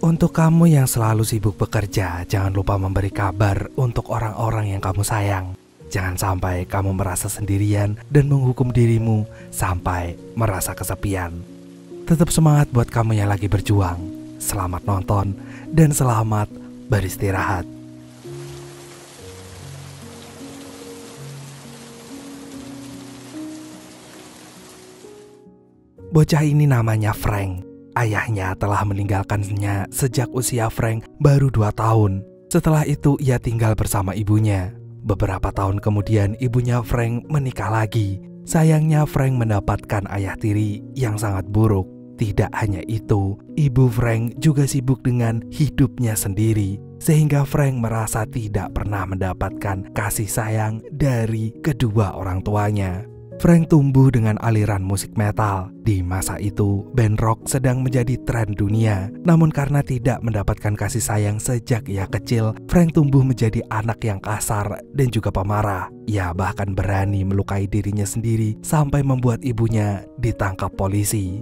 Untuk kamu yang selalu sibuk bekerja, jangan lupa memberi kabar untuk orang-orang yang kamu sayang. Jangan sampai kamu merasa sendirian dan menghukum dirimu sampai merasa kesepian. Tetap semangat buat kamu yang lagi berjuang. Selamat nonton dan selamat beristirahat. Bocah ini namanya Frank. Ayahnya telah meninggalkannya sejak usia Frank baru 2 tahun. Setelah itu ia tinggal bersama ibunya. Beberapa tahun kemudian ibunya Frank menikah lagi. Sayangnya Frank mendapatkan ayah tiri yang sangat buruk. Tidak hanya itu, ibu Frank juga sibuk dengan hidupnya sendiri. Sehingga Frank merasa tidak pernah mendapatkan kasih sayang dari kedua orang tuanya. Frank tumbuh dengan aliran musik metal. Di masa itu, band rock sedang menjadi tren dunia. Namun karena tidak mendapatkan kasih sayang sejak ia kecil, Frank tumbuh menjadi anak yang kasar dan juga pemarah. Ia bahkan berani melukai dirinya sendiri sampai membuat ibunya ditangkap polisi.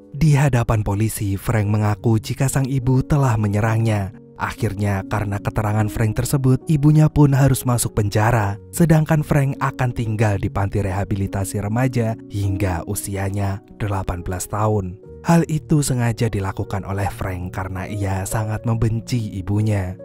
Di hadapan polisi, Frank mengaku jika sang ibu telah menyerangnya. Akhirnya karena keterangan Frank tersebut, ibunya pun harus masuk penjara. Sedangkan Frank akan tinggal di panti rehabilitasi remaja hingga usianya 18 tahun. Hal itu sengaja dilakukan oleh Frank karena ia sangat membenci ibunya.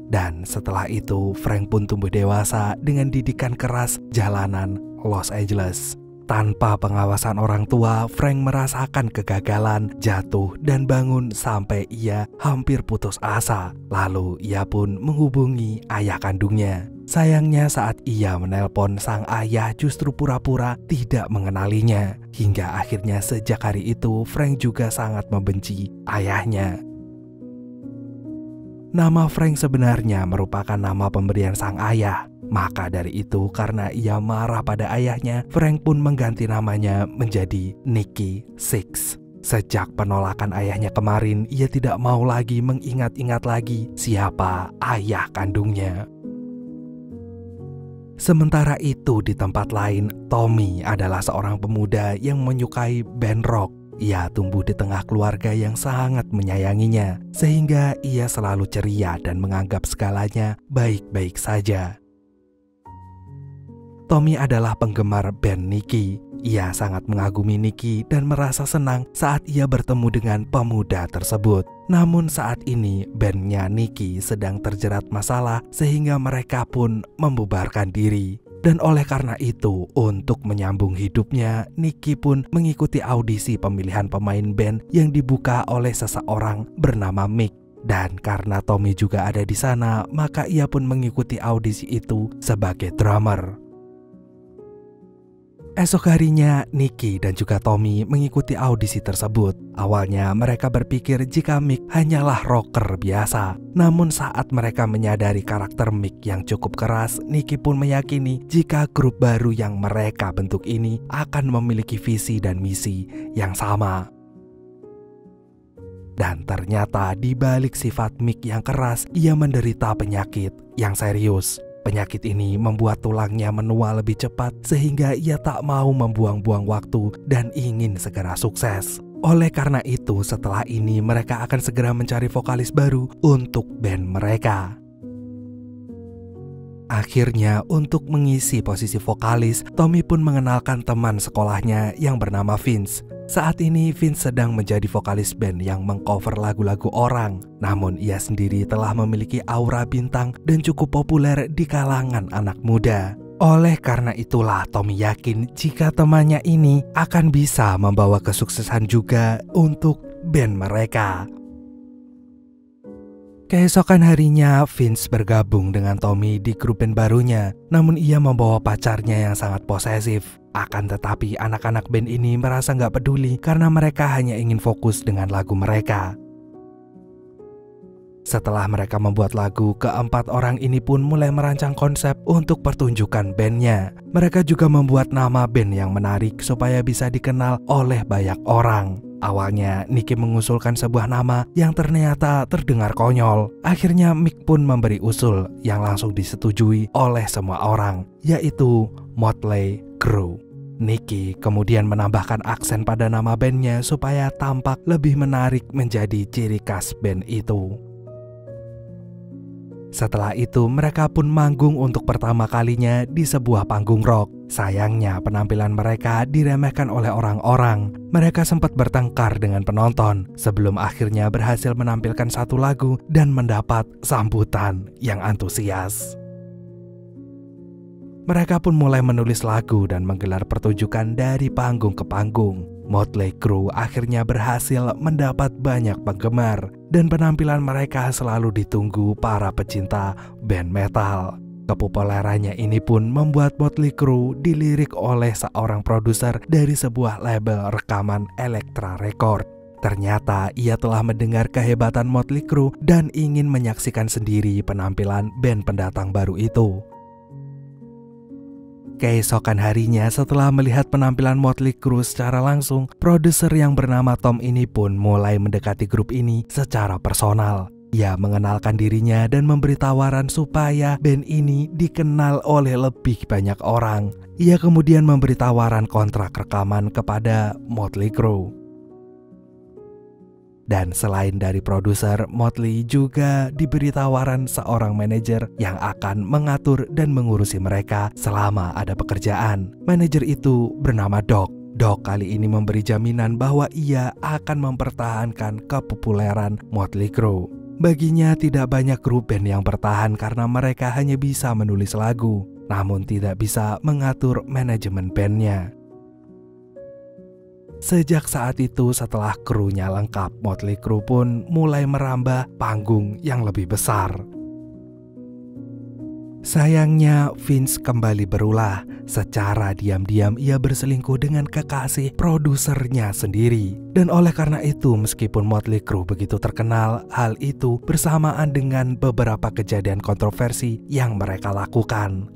Dan setelah itu, Frank pun tumbuh dewasa dengan didikan keras jalanan Los Angeles. Tanpa pengawasan orang tua, Frank merasakan kegagalan, jatuh dan bangun sampai ia hampir putus asa. Lalu ia pun menghubungi ayah kandungnya. Sayangnya saat ia menelpon, sang ayah justru pura-pura tidak mengenalinya. Hingga akhirnya sejak hari itu Frank juga sangat membenci ayahnya. Nama Frank sebenarnya merupakan nama pemberian sang ayah. Maka dari itu, karena ia marah pada ayahnya, Frank pun mengganti namanya menjadi Nicky Sixx. Sejak penolakan ayahnya kemarin, ia tidak mau lagi mengingat-ingat lagi siapa ayah kandungnya. Sementara itu di tempat lain, Tommy adalah seorang pemuda yang menyukai band rock. Ia tumbuh di tengah keluarga yang sangat menyayanginya, sehingga ia selalu ceria dan menganggap segalanya baik-baik saja. Tommy adalah penggemar band Nicky. Ia sangat mengagumi Nicky dan merasa senang saat ia bertemu dengan pemuda tersebut. Namun saat ini bandnya Nicky sedang terjerat masalah sehingga mereka pun membubarkan diri. Dan oleh karena itu, untuk menyambung hidupnya, Nicky pun mengikuti audisi pemilihan pemain band yang dibuka oleh seseorang bernama Mick. Dan karena Tommy juga ada di sana, maka ia pun mengikuti audisi itu sebagai drummer. Esok harinya, Nicky dan juga Tommy mengikuti audisi tersebut. Awalnya mereka berpikir jika Mick hanyalah rocker biasa. Namun saat mereka menyadari karakter Mick yang cukup keras, Nicky pun meyakini jika grup baru yang mereka bentuk ini akan memiliki visi dan misi yang sama. Dan ternyata di balik sifat Mick yang keras, ia menderita penyakit yang serius. Penyakit ini membuat tulangnya menua lebih cepat sehingga ia tak mau membuang-buang waktu dan ingin segera sukses. Oleh karena itu, setelah ini mereka akan segera mencari vokalis baru untuk band mereka. Akhirnya untuk mengisi posisi vokalis, Tommy pun mengenalkan teman sekolahnya yang bernama Vince. Saat ini Vince sedang menjadi vokalis band yang mengcover lagu-lagu orang. Namun ia sendiri telah memiliki aura bintang dan cukup populer di kalangan anak muda. Oleh karena itulah Tommy yakin jika temannya ini akan bisa membawa kesuksesan juga untuk band mereka. Keesokan harinya, Vince bergabung dengan Tommy di grup band barunya. Namun ia membawa pacarnya yang sangat posesif. Akan tetapi anak-anak band ini merasa nggak peduli karena mereka hanya ingin fokus dengan lagu mereka. Setelah mereka membuat lagu, keempat orang ini pun mulai merancang konsep untuk pertunjukan bandnya. Mereka juga membuat nama band yang menarik supaya bisa dikenal oleh banyak orang. Awalnya Nicky mengusulkan sebuah nama yang ternyata terdengar konyol. Akhirnya Mick pun memberi usul yang langsung disetujui oleh semua orang, yaitu Motley Crue. Nicky kemudian menambahkan aksen pada nama bandnya supaya tampak lebih menarik menjadi ciri khas band itu. Setelah itu mereka pun manggung untuk pertama kalinya di sebuah panggung rock. Sayangnya penampilan mereka diremehkan oleh orang-orang. Mereka sempat bertengkar dengan penonton sebelum akhirnya berhasil menampilkan satu lagu dan mendapat sambutan yang antusias. Mereka pun mulai menulis lagu dan menggelar pertunjukan dari panggung ke panggung. Motley Crue akhirnya berhasil mendapat banyak penggemar dan penampilan mereka selalu ditunggu para pecinta band metal. Kepopulerannya ini pun membuat Motley Crue dilirik oleh seorang produser dari sebuah label rekaman Elektra Record. Ternyata ia telah mendengar kehebatan Motley Crue dan ingin menyaksikan sendiri penampilan band pendatang baru itu. Keesokan harinya setelah melihat penampilan Motley Crue secara langsung, produser yang bernama Tom ini pun mulai mendekati grup ini secara personal. Ia mengenalkan dirinya dan memberi tawaran supaya band ini dikenal oleh lebih banyak orang. Ia kemudian memberi tawaran kontrak rekaman kepada Motley Crue. Dan selain dari produser, Motley juga diberi tawaran seorang manajer yang akan mengatur dan mengurusi mereka selama ada pekerjaan. Manajer itu bernama Doc. Doc kali ini memberi jaminan bahwa ia akan mempertahankan kepopuleran Motley Crue. Baginya tidak banyak grup band yang bertahan karena mereka hanya bisa menulis lagu, namun tidak bisa mengatur manajemen bandnya. Sejak saat itu setelah krunya lengkap, Motley Crue pun mulai merambah panggung yang lebih besar. Sayangnya Vince kembali berulah. Secara diam-diam ia berselingkuh dengan kekasih produsernya sendiri. Dan oleh karena itu meskipun Motley Crue begitu terkenal, hal itu bersamaan dengan beberapa kejadian kontroversi yang mereka lakukan.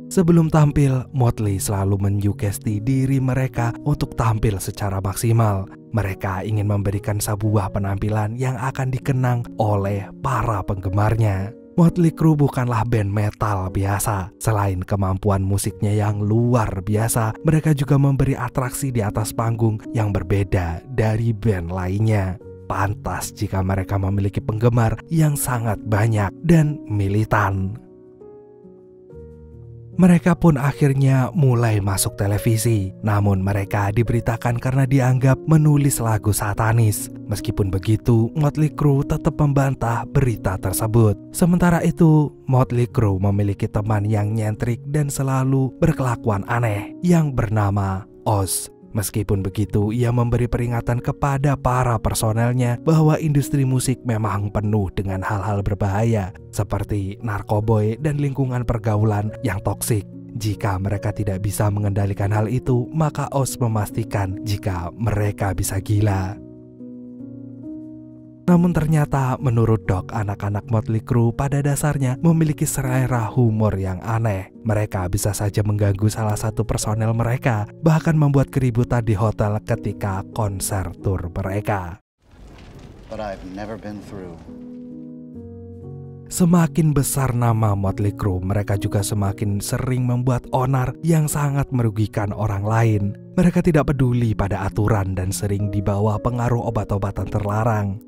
Sebelum tampil, Motley selalu menyugesti diri mereka untuk tampil secara maksimal. Mereka ingin memberikan sebuah penampilan yang akan dikenang oleh para penggemarnya. Motley Crue bukanlah band metal biasa. Selain kemampuan musiknya yang luar biasa, mereka juga memberi atraksi di atas panggung yang berbeda dari band lainnya. Pantas jika mereka memiliki penggemar yang sangat banyak dan militan. Mereka pun akhirnya mulai masuk televisi. Namun mereka diberitakan karena dianggap menulis lagu satanis. Meskipun begitu, Motley Crue tetap membantah berita tersebut. Sementara itu, Motley Crue memiliki teman yang nyentrik dan selalu berkelakuan aneh yang bernama Oz. Meskipun begitu, ia memberi peringatan kepada para personelnya bahwa industri musik memang penuh dengan hal-hal berbahaya seperti narkoboy dan lingkungan pergaulan yang toksik. Jika mereka tidak bisa mengendalikan hal itu, maka Oz memastikan jika mereka bisa gila. Namun ternyata menurut Doc, anak-anak Motley Crue pada dasarnya memiliki selera humor yang aneh. Mereka bisa saja mengganggu salah satu personel mereka, bahkan membuat keributan di hotel ketika konser tur mereka. But I've never been through. Semakin besar nama Motley Crue, mereka juga semakin sering membuat onar yang sangat merugikan orang lain. Mereka tidak peduli pada aturan dan sering dibawa pengaruh obat-obatan terlarang.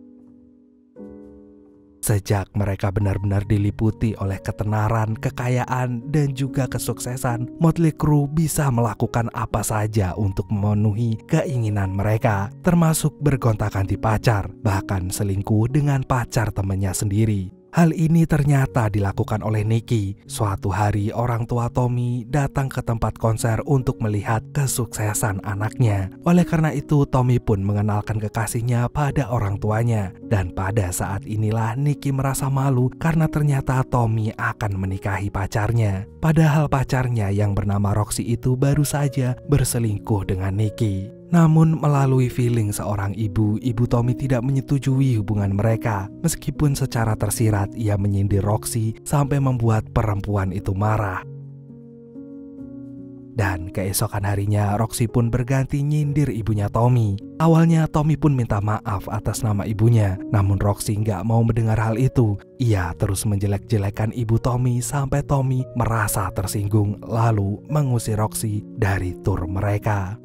Sejak mereka benar-benar diliputi oleh ketenaran, kekayaan, dan juga kesuksesan, Motley Crue bisa melakukan apa saja untuk memenuhi keinginan mereka, termasuk bergonta-ganti pacar, bahkan selingkuh dengan pacar temannya sendiri. Hal ini ternyata dilakukan oleh Nicky. Suatu hari orang tua Tommy datang ke tempat konser untuk melihat kesuksesan anaknya. Oleh karena itu Tommy pun mengenalkan kekasihnya pada orang tuanya. Dan pada saat inilah Nicky merasa malu karena ternyata Tommy akan menikahi pacarnya. Padahal pacarnya yang bernama Roxy itu baru saja berselingkuh dengan Nicky. Namun melalui feeling seorang ibu Tommy tidak menyetujui hubungan mereka. Meskipun secara tersirat ia menyindir Roxy sampai membuat perempuan itu marah. Dan keesokan harinya Roxy pun berganti nyindir ibunya Tommy. Awalnya Tommy pun minta maaf atas nama ibunya, namun Roxy nggak mau mendengar hal itu. Ia terus menjelek-jelekan ibu Tommy sampai Tommy merasa tersinggung lalu mengusir Roxy dari tur mereka.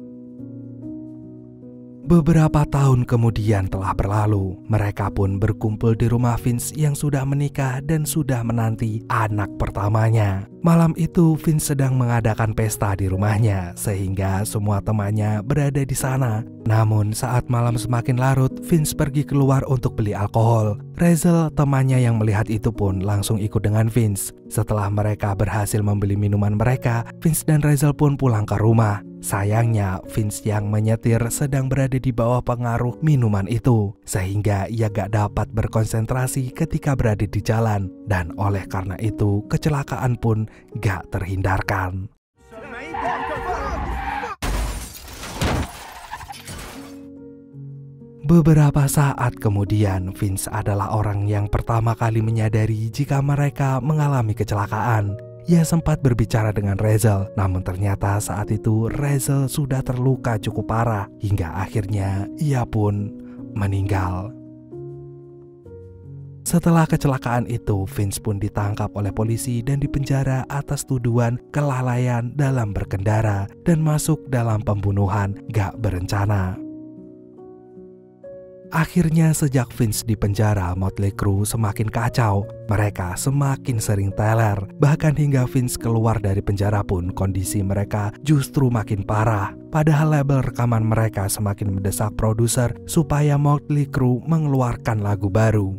Beberapa tahun kemudian telah berlalu. Mereka pun berkumpul di rumah Vince yang sudah menikah dan sudah menanti anak pertamanya. Malam itu Vince sedang mengadakan pesta di rumahnya sehingga semua temannya berada di sana. Namun saat malam semakin larut, Vince pergi keluar untuk beli alkohol. Rachel, temannya yang melihat itu pun langsung ikut dengan Vince. Setelah mereka berhasil membeli minuman mereka, Vince dan Rachel pun pulang ke rumah. Sayangnya Vince yang menyetir sedang berada di bawah pengaruh minuman itu, sehingga ia gak dapat berkonsentrasi ketika berada di jalan, dan oleh karena itu kecelakaan pun gak terhindarkan. Beberapa saat kemudian, Vince adalah orang yang pertama kali menyadari jika mereka mengalami kecelakaan. Ia sempat berbicara dengan Rachel, namun ternyata saat itu Rachel sudah terluka cukup parah hingga akhirnya ia pun meninggal. Setelah kecelakaan itu, Vince pun ditangkap oleh polisi dan dipenjara atas tuduhan kelalaian dalam berkendara dan masuk dalam pembunuhan gak berencana. Akhirnya sejak Vince di penjara, Motley Crue semakin kacau. Mereka semakin sering teler. Bahkan hingga Vince keluar dari penjara pun kondisi mereka justru makin parah. Padahal label rekaman mereka semakin mendesak produser supaya Motley Crue mengeluarkan lagu baru.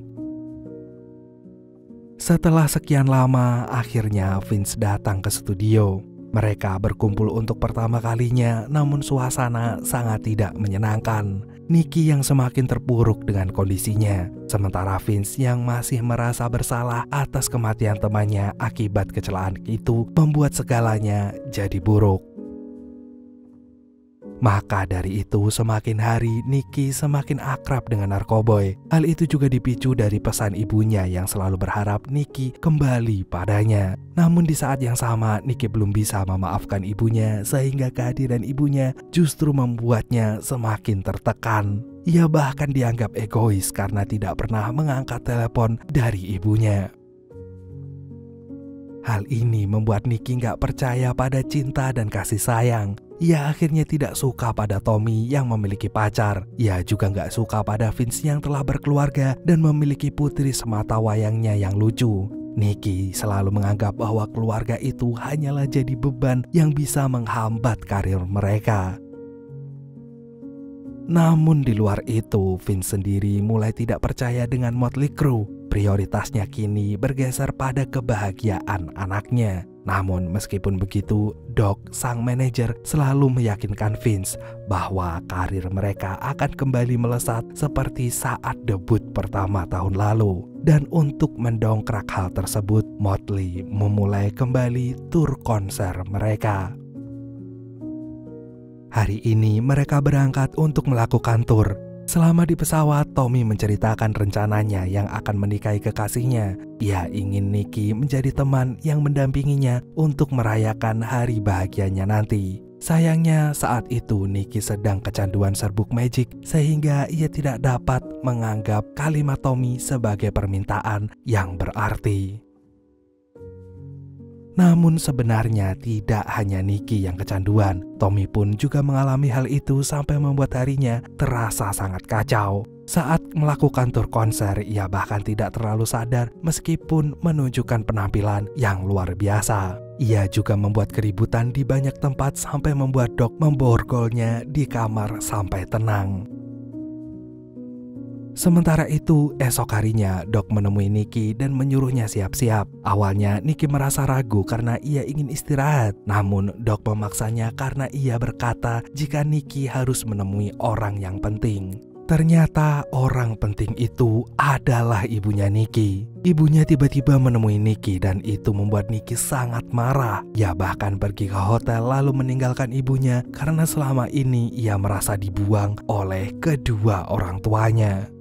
Setelah sekian lama, akhirnya Vince datang ke studio. Mereka berkumpul untuk pertama kalinya, namun suasana sangat tidak menyenangkan. Nicky yang semakin terpuruk dengan kondisinya, sementara Vince yang masih merasa bersalah atas kematian temannya akibat kecelakaan itu membuat segalanya jadi buruk. Maka dari itu semakin hari Nicky semakin akrab dengan narkoboy. Hal itu juga dipicu dari pesan ibunya yang selalu berharap Nicky kembali padanya. Namun di saat yang sama Nicky belum bisa memaafkan ibunya sehingga kehadiran ibunya justru membuatnya semakin tertekan. Ia bahkan dianggap egois karena tidak pernah mengangkat telepon dari ibunya. Hal ini membuat Nicky gak percaya pada cinta dan kasih sayang. Ia akhirnya tidak suka pada Tommy yang memiliki pacar. Ia juga gak suka pada Vince yang telah berkeluarga dan memiliki putri semata wayangnya yang lucu. Nicky selalu menganggap bahwa keluarga itu hanyalah jadi beban yang bisa menghambat karir mereka. Namun di luar itu, Vince sendiri mulai tidak percaya dengan Motley Crue. Prioritasnya kini bergeser pada kebahagiaan anaknya. Namun meskipun begitu, Doc, sang manajer, selalu meyakinkan Vince bahwa karir mereka akan kembali melesat seperti saat debut pertama tahun lalu. Dan untuk mendongkrak hal tersebut, Motley memulai kembali tur konser mereka. Hari ini mereka berangkat untuk melakukan tur. Selama di pesawat, Tommy menceritakan rencananya yang akan menikahi kekasihnya. Ia ingin Nicky menjadi teman yang mendampinginya untuk merayakan hari bahagianya nanti. Sayangnya saat itu Nicky sedang kecanduan serbuk magic sehingga ia tidak dapat menganggap kalimat Tommy sebagai permintaan yang berarti. Namun sebenarnya tidak hanya Nicky yang kecanduan. Tommy pun juga mengalami hal itu sampai membuat harinya terasa sangat kacau. Saat melakukan tur konser, ia bahkan tidak terlalu sadar meskipun menunjukkan penampilan yang luar biasa. Ia juga membuat keributan di banyak tempat sampai membuat Doc memborgolnya di kamar sampai tenang. Sementara itu, esok harinya Doc menemui Nicky dan menyuruhnya siap-siap. Awalnya Nicky merasa ragu karena ia ingin istirahat. Namun Doc memaksanya karena ia berkata jika Nicky harus menemui orang yang penting. Ternyata orang penting itu adalah ibunya Nicky. Ibunya tiba-tiba menemui Nicky dan itu membuat Nicky sangat marah. Ia bahkan pergi ke hotel lalu meninggalkan ibunya karena selama ini ia merasa dibuang oleh kedua orang tuanya.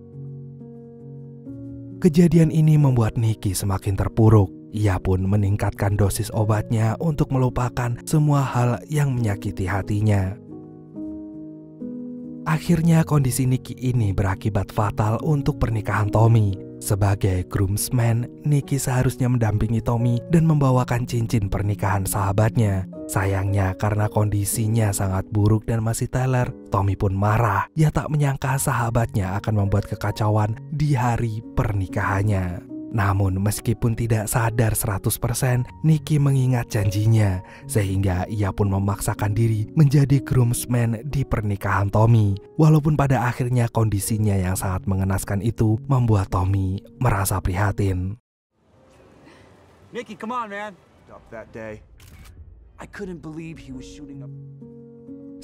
Kejadian ini membuat Nicky semakin terpuruk. Ia pun meningkatkan dosis obatnya untuk melupakan semua hal yang menyakiti hatinya. Akhirnya kondisi Nicky ini berakibat fatal untuk pernikahan Tommy. Sebagai groomsman, Nicky seharusnya mendampingi Tommy dan membawakan cincin pernikahan sahabatnya. Sayangnya karena kondisinya sangat buruk dan masih teler, Tommy pun marah. Ia tak menyangka sahabatnya akan membuat kekacauan di hari pernikahannya. Namun meskipun tidak sadar 100%, Nicky mengingat janjinya, sehingga ia pun memaksakan diri menjadi groomsman di pernikahan Tommy. Walaupun pada akhirnya kondisinya yang sangat mengenaskan itu membuat Tommy merasa prihatin. Nicky, come on, man. Up that day. I couldn't believe he was shooting up.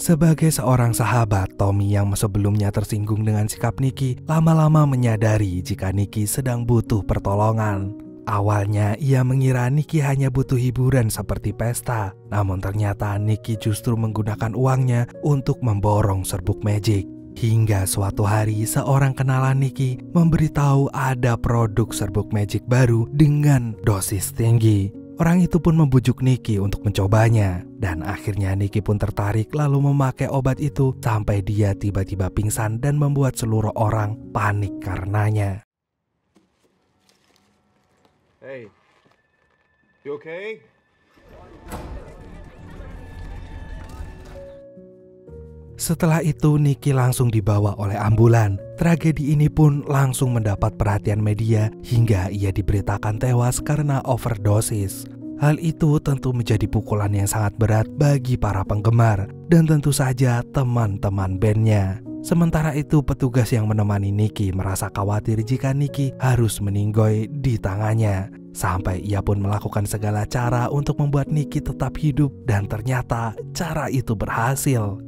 Sebagai seorang sahabat, Tommy yang sebelumnya tersinggung dengan sikap Nicky lama-lama menyadari jika Nicky sedang butuh pertolongan. Awalnya ia mengira Nicky hanya butuh hiburan seperti pesta, namun ternyata Nicky justru menggunakan uangnya untuk memborong serbuk magic. Hingga suatu hari seorang kenalan Nicky memberitahu ada produk serbuk magic baru dengan dosis tinggi. Orang itu pun membujuk Nicky untuk mencobanya, dan akhirnya Nicky pun tertarik lalu memakai obat itu sampai dia tiba-tiba pingsan dan membuat seluruh orang panik karenanya. Hey, you okay? Setelah itu Nicky langsung dibawa oleh ambulan. Tragedi ini pun langsung mendapat perhatian media hingga ia diberitakan tewas karena overdosis. Hal itu tentu menjadi pukulan yang sangat berat bagi para penggemar dan tentu saja teman-teman bandnya. Sementara itu petugas yang menemani Nicky merasa khawatir jika Nicky harus meninggoy di tangannya. Sampai ia pun melakukan segala cara untuk membuat Nicky tetap hidup dan ternyata cara itu berhasil.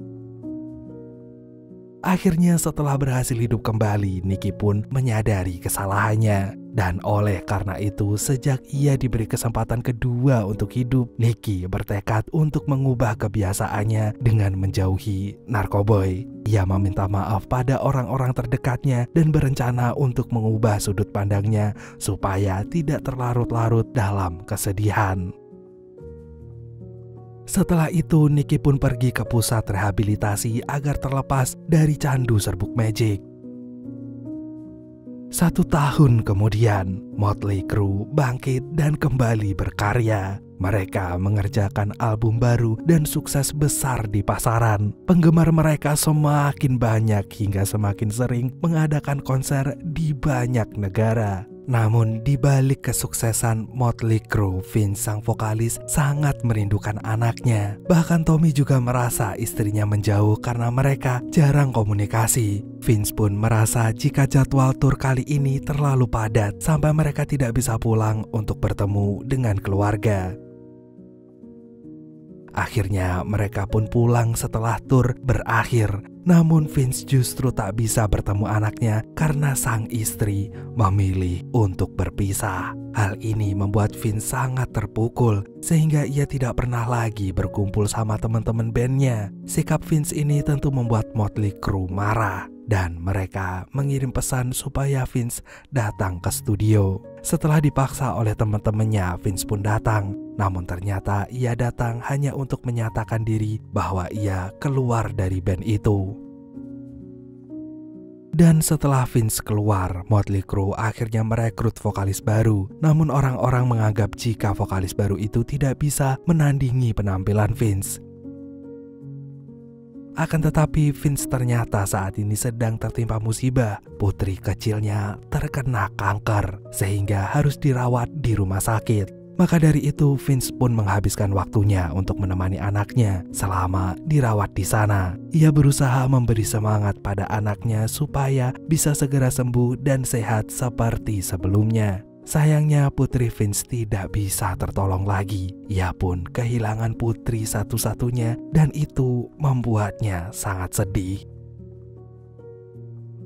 Akhirnya setelah berhasil hidup kembali, Nicky pun menyadari kesalahannya. Dan oleh karena itu, sejak ia diberi kesempatan kedua untuk hidup, Nicky bertekad untuk mengubah kebiasaannya dengan menjauhi narkoboy. Ia meminta maaf pada orang-orang terdekatnya dan berencana untuk mengubah sudut pandangnya supaya tidak terlarut-larut dalam kesedihan. Setelah itu, Nicky pun pergi ke pusat rehabilitasi agar terlepas dari candu serbuk magic. 1 tahun kemudian, Motley Crue bangkit dan kembali berkarya. Mereka mengerjakan album baru dan sukses besar di pasaran. Penggemar mereka semakin banyak hingga semakin sering mengadakan konser di banyak negara. Namun di balik kesuksesan Motley Crue, Vince sang vokalis sangat merindukan anaknya. Bahkan Tommy juga merasa istrinya menjauh karena mereka jarang komunikasi. Vince pun merasa jika jadwal tur kali ini terlalu padat sampai mereka tidak bisa pulang untuk bertemu dengan keluarga. Akhirnya mereka pun pulang setelah tur berakhir. Namun Vince justru tak bisa bertemu anaknya karena sang istri memilih untuk berpisah. Hal ini membuat Vince sangat terpukul sehingga ia tidak pernah lagi berkumpul sama teman-teman bandnya. Sikap Vince ini tentu membuat Motley Crue marah dan mereka mengirim pesan supaya Vince datang ke studio. Setelah dipaksa oleh teman-temannya, Vince pun datang. Namun ternyata ia datang hanya untuk menyatakan diri bahwa ia keluar dari band itu. Dan setelah Vince keluar, Motley Crue akhirnya merekrut vokalis baru. Namun orang-orang menganggap jika vokalis baru itu tidak bisa menandingi penampilan Vince. Akan tetapi Vince ternyata saat ini sedang tertimpa musibah. Putri kecilnya terkena kanker sehingga harus dirawat di rumah sakit. Maka dari itu Vince pun menghabiskan waktunya untuk menemani anaknya selama dirawat di sana. Ia berusaha memberi semangat pada anaknya supaya bisa segera sembuh dan sehat seperti sebelumnya. Sayangnya putri Vince tidak bisa tertolong lagi. Ia pun kehilangan putri satu-satunya dan itu membuatnya sangat sedih.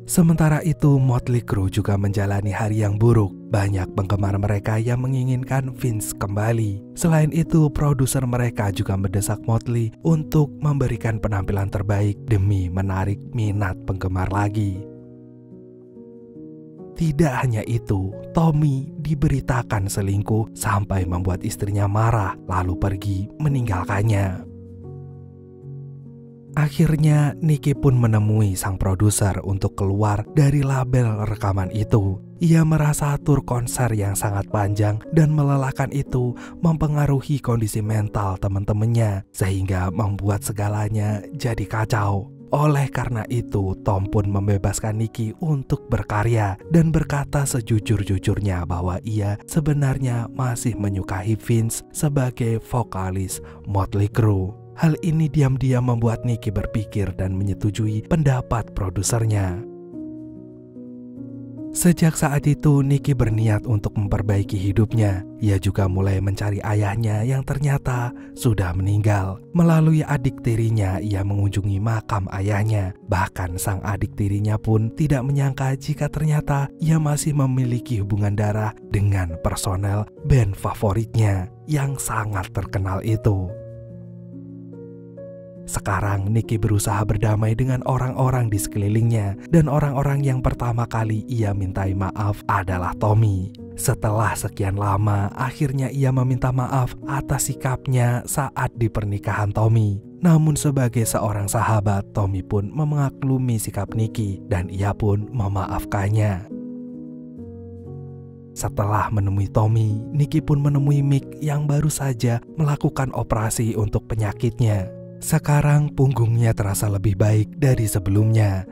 Sementara itu Motley Crue juga menjalani hari yang buruk. Banyak penggemar mereka yang menginginkan Vince kembali. Selain itu produser mereka juga mendesak Motley untuk memberikan penampilan terbaik demi menarik minat penggemar lagi. Tidak hanya itu, Tommy diberitakan selingkuh sampai membuat istrinya marah lalu pergi meninggalkannya. Akhirnya Nicky pun menemui sang produser untuk keluar dari label rekaman itu. Ia merasa tur konser yang sangat panjang dan melelahkan itu mempengaruhi kondisi mental teman-temannya sehingga membuat segalanya jadi kacau. Oleh karena itu, Tom pun membebaskan Nicky untuk berkarya dan berkata sejujur-jujurnya bahwa ia sebenarnya masih menyukai Vince sebagai vokalis Motley Crue. Hal ini diam-diam membuat Nicky berpikir dan menyetujui pendapat produsernya. Sejak saat itu, Nicky berniat untuk memperbaiki hidupnya. Ia juga mulai mencari ayahnya yang ternyata sudah meninggal. Melalui adik tirinya, ia mengunjungi makam ayahnya. Bahkan sang adik tirinya pun tidak menyangka jika ternyata ia masih memiliki hubungan darah dengan personel band favoritnya yang sangat terkenal itu. Sekarang Nicky berusaha berdamai dengan orang-orang di sekelilingnya dan orang-orang yang pertama kali ia mintai maaf adalah Tommy. Setelah sekian lama, akhirnya ia meminta maaf atas sikapnya saat di pernikahan Tommy. Namun sebagai seorang sahabat, Tommy pun memaklumi sikap Nicky dan ia pun memaafkannya. Setelah menemui Tommy, Nicky pun menemui Mick yang baru saja melakukan operasi untuk penyakitnya. Sekarang punggungnya terasa lebih baik dari sebelumnya.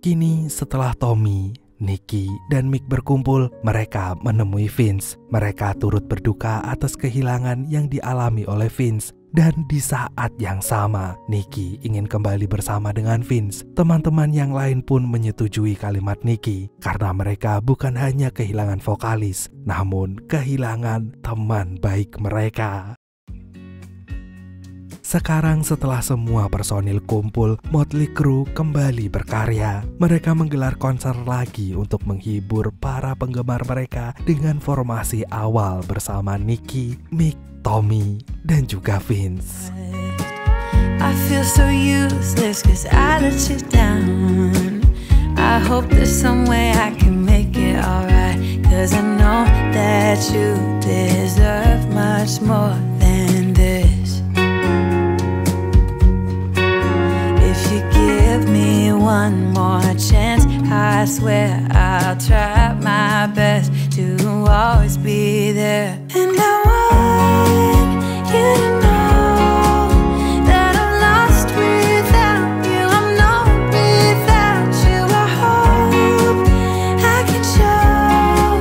Kini setelah Tommy, Nicky, dan Mick berkumpul, mereka menemui Vince. Mereka turut berduka atas kehilangan yang dialami oleh Vince. Dan di saat yang sama, Nicky ingin kembali bersama dengan Vince. Teman-teman yang lain pun menyetujui kalimat Nicky, karena mereka bukan hanya kehilangan vokalis, namun kehilangan teman baik mereka. Sekarang setelah semua personil kumpul, Motley Crue kembali berkarya. Mereka menggelar konser lagi untuk menghibur para penggemar mereka dengan formasi awal bersama Nicky, Mick, Tommy, dan juga Vince. I feel so useless 'cause I let you down. I hope there's some way I can make it alright, 'cause I know that you deserve much more than this. Give me one more chance, I swear I'll try my best to always be there. And I want you to know that I'm lost without you, I'm not without you. I hope I can show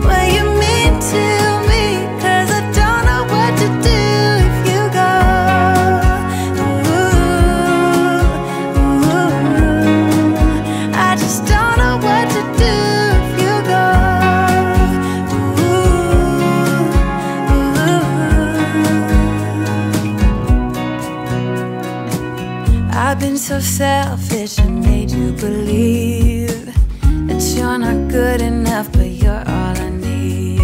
what you mean to me, 'cause I don't know what to do if you go. I've been so selfish and made you believe that you're not good enough, but you're all I need.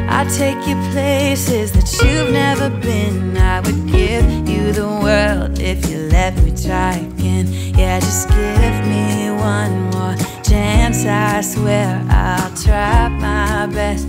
I'd take you places that you've never been. I would give you the world if you let me try again. Yeah, just give me one more chance, I swear I'll try my best